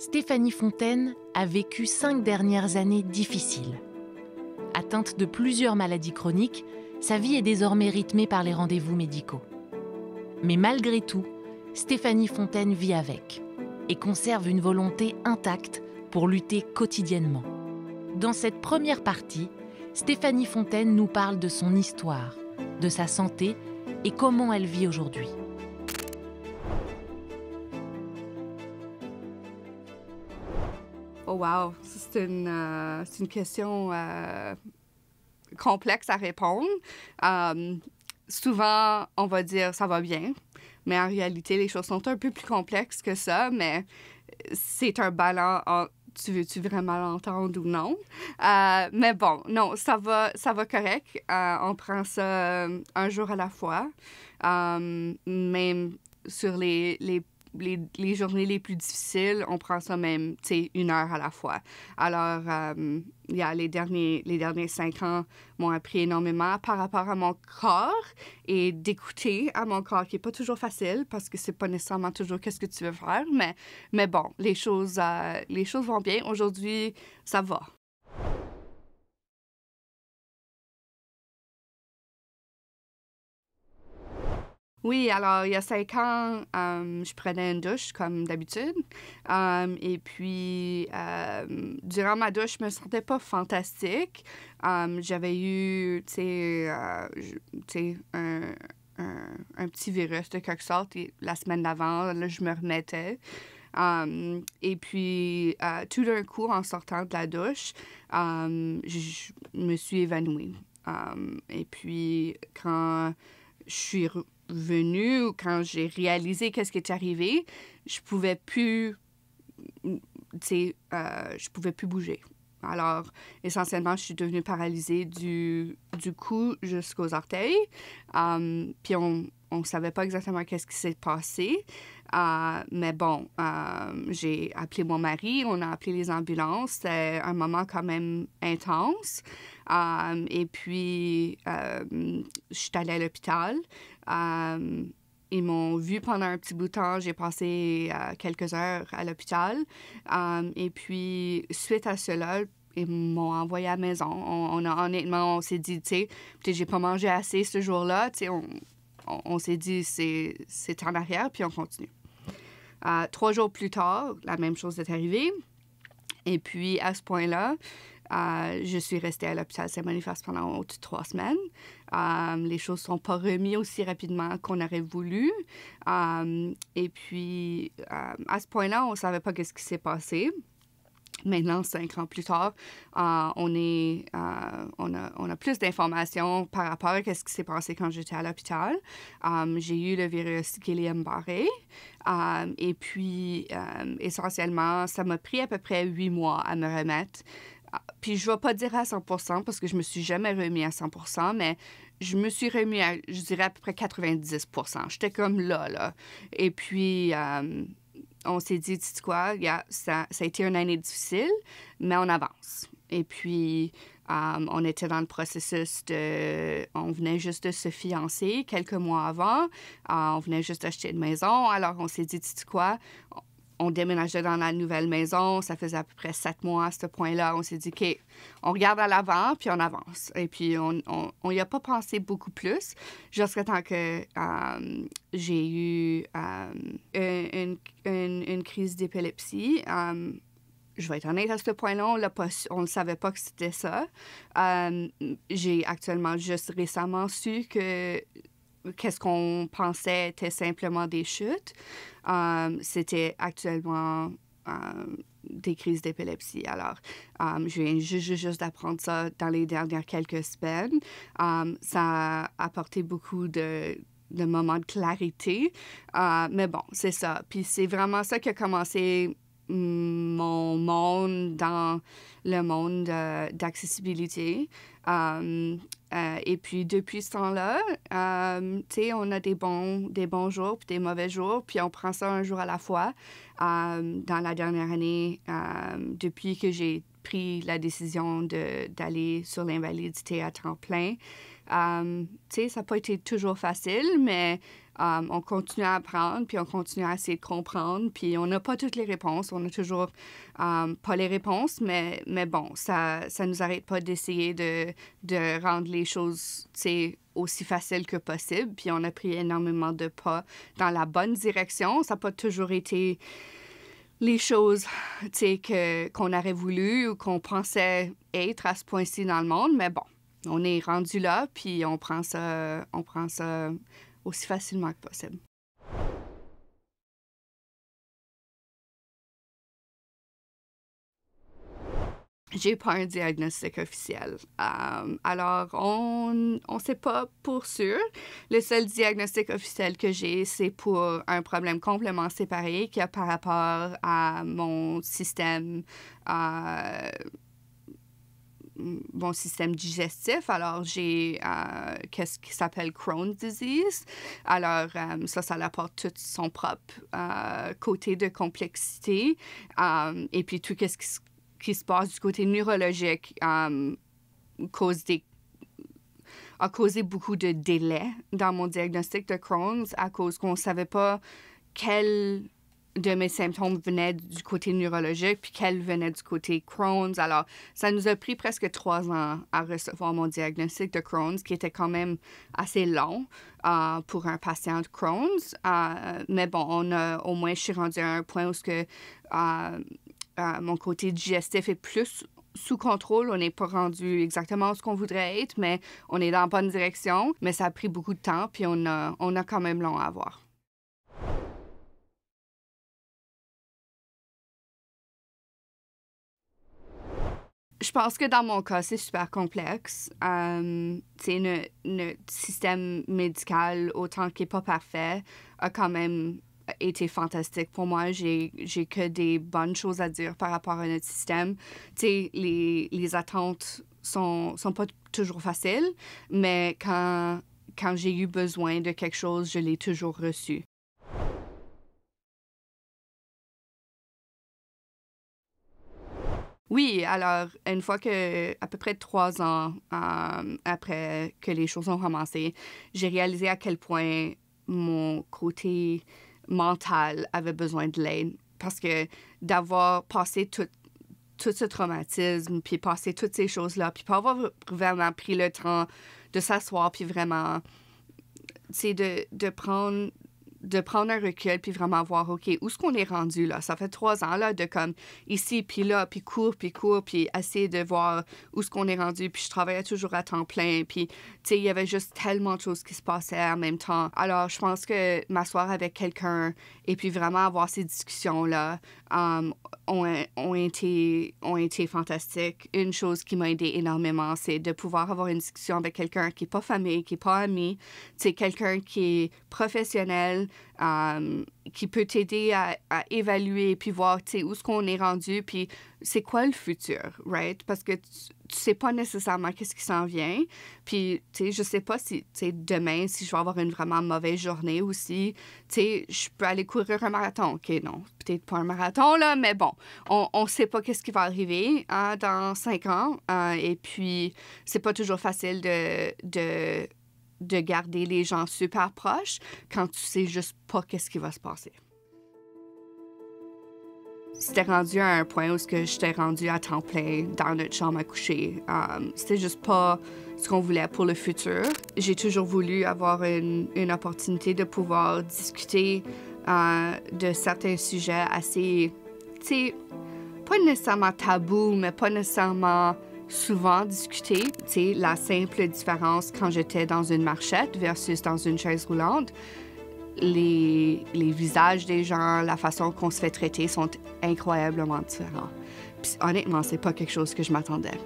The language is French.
Stéphanie Fontaine a vécu 5 dernières années difficiles. Atteinte de plusieurs maladies chroniques, sa vie est désormais rythmée par les rendez-vous médicaux. Mais malgré tout, Stéphanie Fontaine vit avec et conserve une volonté intacte pour lutter quotidiennement. Dans cette première partie, Stéphanie Fontaine nous parle de son histoire, de sa santé et comment elle vit aujourd'hui. Oh wow, c'est une question complexe à répondre. Souvent, on va dire « ça va bien », mais en réalité, les choses sont un peu plus complexes que ça, mais c'est un ballon entre « tu veux-tu vraiment l'entendre ou non ». Mais bon, non, ça va correct. On prend ça un jour à la fois, même sur les journées les plus difficiles, on prend ça même, tu sais, 1 heure à la fois. Alors, les derniers 5 ans m'ont appris énormément par rapport à mon corps et d'écouter à mon corps, qui n'est pas toujours facile parce que c'est pas nécessairement toujours qu'est-ce que tu veux faire, mais bon, les choses vont bien. Aujourd'hui, ça va. Oui, alors, il y a 5 ans, je prenais une douche comme d'habitude. Et puis, durant ma douche, je me sentais pas fantastique. J'avais eu, tu sais, un petit virus de quelque sorte. Et la semaine d'avant, là, je me remettais. Et puis, tout d'un coup, en sortant de la douche, je me suis évanouie. Et puis, quand je suis revenue ou quand j'ai réalisé qu'est-ce qui est arrivé, je pouvais plus, je pouvais plus bouger. Alors, essentiellement, je suis devenue paralysée du cou jusqu'aux orteils. Puis on savait pas exactement qu'est-ce qui s'est passé. Mais bon, j'ai appelé mon mari, on a appelé les ambulances. C'était un moment quand même intense. Et puis, je suis allée à l'hôpital. Ils m'ont vue pendant un petit bout de temps. J'ai passé quelques heures à l'hôpital. Et puis, suite à cela, ils m'ont envoyé à la maison. Honnêtement, on s'est dit, tu sais, peut-être j'ai pas mangé assez ce jour-là. Tu sais, on s'est dit, c'est en arrière, puis on continue. 3 jours plus tard, la même chose est arrivée. Et puis, à ce point-là, je suis restée à l'hôpital Saint-Boniface pendant au-dessus de 3 semaines. Les choses ne sont pas remises aussi rapidement qu'on aurait voulu. Et puis, à ce point-là, on ne savait pas ce qui s'est passé. Maintenant, 5 ans plus tard, on a plus d'informations par rapport à ce qui s'est passé quand j'étais à l'hôpital. J'ai eu le virus Guillain-Barré. Et puis, essentiellement, ça m'a pris à peu près 8 mois à me remettre. Puis, je ne vais pas dire à 100% parce que je me suis jamais remis à 100%, mais je me suis remis à, je dirais, à peu près 90%. J'étais comme là. Et puis, on s'est dit, tu sais quoi, ça a été une année difficile, mais on avance. Et puis, on était dans le processus on venait juste de se fiancer quelques mois avant. On venait juste d'acheter une maison. Alors, on s'est dit, tu sais quoi, on déménageait dans la nouvelle maison. Ça faisait à peu près 7 mois à ce point-là. On s'est dit, OK, on regarde à l'avant, puis on avance. Et puis, on y a pas pensé beaucoup plus jusqu'à temps que j'ai eu une crise d'épilepsie. Je vais être honnête à ce point-là, on ne savait pas que c'était ça. J'ai actuellement juste récemment su que qu'est-ce qu'on pensait était simplement des chutes. C'était actuellement des crises d'épilepsie. Alors, je viens juste d'apprendre ça dans les dernières quelques semaines. Ça a apporté beaucoup de moments de clarité. Mais bon, c'est ça. Puis c'est vraiment ça qui a commencé mon monde dans le monde d'accessibilité. Et puis, depuis ce temps-là, tu sais, on a des bons jours puis des mauvais jours, puis on prend ça un jour à la fois. Dans la dernière année, depuis que j'ai pris la décision d'aller sur l'invalidité à temps plein, Tu sais, ça n'a pas été toujours facile, mais on continue à apprendre, puis on continue à essayer de comprendre, puis on n'a pas toutes les réponses. On n'a toujours pas les réponses, mais bon, ça nous arrête pas d'essayer de rendre les choses, tu sais, aussi faciles que possible. Puis on a pris énormément de pas dans la bonne direction. Ça n'a pas toujours été les choses, tu sais, qu'on aurait voulu ou qu'on pensait être à ce point-ci dans le monde. Mais bon, on est rendu là, puis on prend ça aussi facilement que possible. J'ai pas un diagnostic officiel. Alors, on ne sait pas pour sûr. Le seul diagnostic officiel que j'ai, c'est pour un problème complètement séparé qui a par rapport à mon système digestif. Alors, j'ai qu'est-ce qui s'appelle Crohn's disease. Alors, ça apporte tout son propre côté de complexité. Et puis, tout ce qui se passe du côté neurologique a causé beaucoup de délais dans mon diagnostic de Crohn's à cause qu'on ne savait pas quel de mes symptômes venaient du côté neurologique puis quel venait du côté Crohn's. Alors, ça nous a pris presque 3 ans à recevoir mon diagnostic de Crohn's, qui était quand même assez long pour un patient de Crohn's. Mais bon, au moins, je suis rendue à un point où mon côté digestif est plus sous contrôle. On n'est pas rendu exactement où ce qu'on voudrait être, mais on est dans la bonne direction. Mais ça a pris beaucoup de temps, puis on a quand même long à avoir. Je pense que dans mon cas, c'est super complexe. Notre système médical, autant qu'il n'est pas parfait, a quand même été fantastique pour moi. J'ai que des bonnes choses à dire par rapport à notre système. Les attentes sont pas toujours faciles, mais quand j'ai eu besoin de quelque chose, je l'ai toujours reçu. Oui, alors, une fois que, à peu près 3 ans après que les choses ont commencé, j'ai réalisé à quel point mon côté mental avait besoin de l'aide. Parce que d'avoir passé tout ce traumatisme, puis passer toutes ces choses-là, puis pas avoir vraiment pris le temps de s'asseoir, puis vraiment, tu sais, de prendre un recul puis vraiment voir, OK, où est-ce qu'on est rendu, là? Ça fait 3 ans, là, de comme ici, puis là, puis cours, puis essayer de voir où est-ce qu'on est rendu. Puis je travaillais toujours à temps plein. Puis, tu sais, il y avait juste tellement de choses qui se passaient en même temps. Alors, je pense que m'asseoir avec quelqu'un et puis vraiment avoir ces discussions-là ont été fantastiques. Une chose qui m'a aidé énormément, c'est de pouvoir avoir une discussion avec quelqu'un qui n'est pas famille, qui n'est pas ami, c'est quelqu'un qui est professionnel, qui peut t'aider à évaluer puis voir, tu sais, où est-ce qu'on est rendu puis c'est quoi le futur, right? Parce que tu sais pas nécessairement qu'est-ce qui s'en vient. Puis, tu sais, je sais pas si, tu sais, demain, si je vais avoir une vraiment mauvaise journée aussi, tu sais, je peux aller courir un marathon. OK, non, peut-être pas un marathon, là, mais bon, on sait pas qu'est-ce qui va arriver dans 5 ans. Et puis, c'est pas toujours facile de garder les gens super proches quand tu sais juste pas qu'est-ce qui va se passer. C'était rendu à un point où j'étais rendue à temps plein dans notre chambre à coucher. C'était juste pas ce qu'on voulait pour le futur. J'ai toujours voulu avoir une opportunité de pouvoir discuter de certains sujets assez, tu sais, pas nécessairement tabous, mais pas nécessairement souvent discutés. Tu sais, la simple différence quand j'étais dans une marchette versus dans une chaise roulante. Les visages des gens, la façon qu'on se fait traiter sont incroyablement différents. Puis honnêtement, c'est pas quelque chose que je m'attendais.